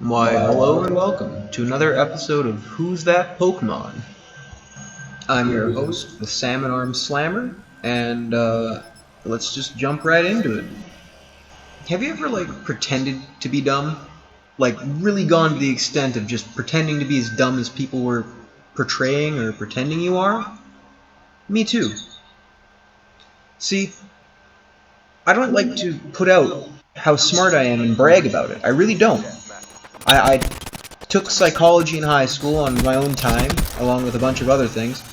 Why, hello and welcome to another episode of Who's That Pokemon? I'm your host, the Salmon Arm Slammer, and let's just jump right into it. Have you ever, pretended to be dumb? Really gone to the extent of just pretending to be as dumb as people were portraying or pretending you are? Me too. See, I don't like to put out how smart I am and brag about it. I really don't. I took psychology in high school on my own time, along with a bunch of other things,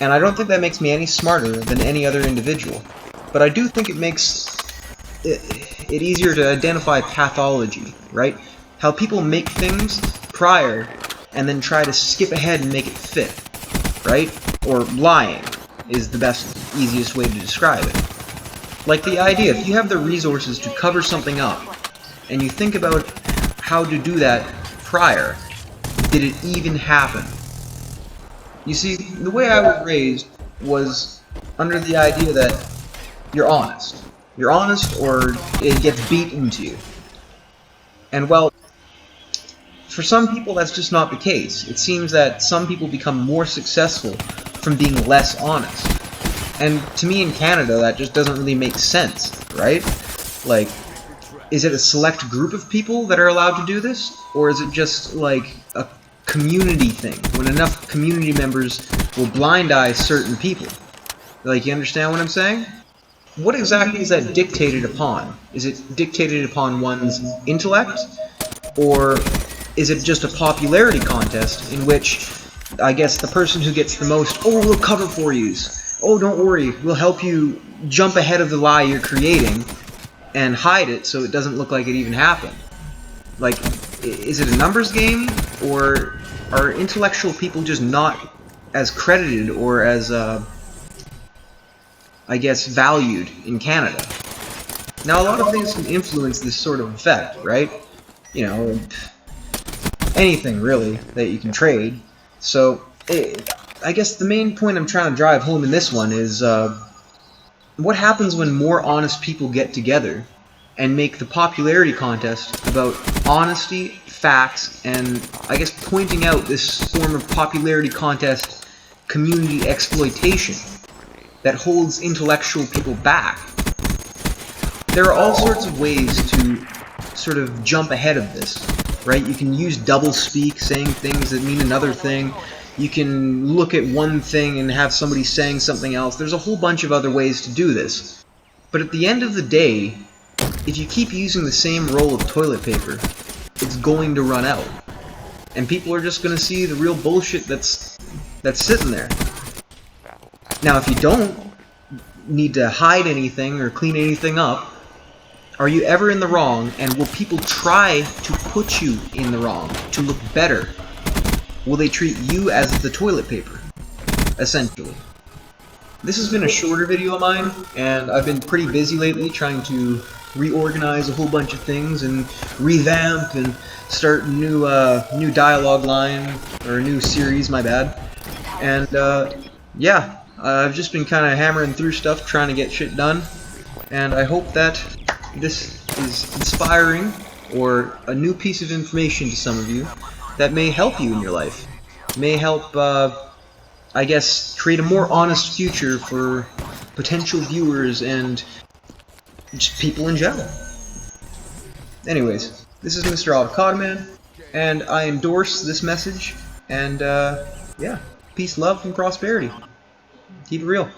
and I don't think that makes me any smarter than any other individual. But I do think it makes it easier to identify pathology, right? How people make things prior and then try to skip ahead and make it fit, right? Or lying is the best, easiest way to describe it. Like the idea, if you have the resources to cover something up, and you think about how to do that prior, did it even happen? You see, the way I was raised was under the idea that you're honest. You're honest or it gets beat into you. And well, for some people that's just not the case. It seems that some people become more successful from being less honest. And to me in Canada, that just doesn't really make sense, right? Like, is it a select group of people that are allowed to do this? Or is it just, like, a community thing, when enough community members will blind eye certain people? Like, you understand what I'm saying? What exactly is that dictated upon? Is it dictated upon one's intellect? Or is it just a popularity contest in which, I guess, the person who gets the most, oh, we'll cover for yous. Oh, don't worry, we'll help you jump ahead of the lie you're creating and hide it so it doesn't look like it even happened. Like, is it a numbers game, or are intellectual people just not as credited or as, I guess, valued in Canada? Now, a lot of things can influence this sort of effect, right? You know, anything, really, that you can trade. So, I guess the main point I'm trying to drive home in this one is, what happens when more honest people get together and make the popularity contest about honesty, facts, and I guess pointing out this form of popularity contest community exploitation that holds intellectual people back? There are all sorts of ways to sort of jump ahead of this, right? You can use doublespeak, saying things that mean another thing. You can look at one thing and have somebody saying something else. There's a whole bunch of other ways to do this. But at the end of the day, if you keep using the same roll of toilet paper, it's going to run out. And people are just going to see the real bullshit that's sitting there. Now, if you don't need to hide anything or clean anything up, are you ever in the wrong, and will people try to put you in the wrong to look better? Will they treat you as the toilet paper, essentially? This has been a shorter video of mine, and I've been pretty busy lately trying to reorganize a whole bunch of things and revamp and start a new dialogue line, or a new series, my bad. And yeah, I've just been kind of hammering through stuff, trying to get shit done, and I hope that this is inspiring, or a new piece of information to some of you that may help you in your life. May help, I guess, create a more honest future for potential viewers and just people in general. Anyways, this is Mr. Avocadoman, and I endorse this message, and yeah, peace, love, and prosperity. Keep it real.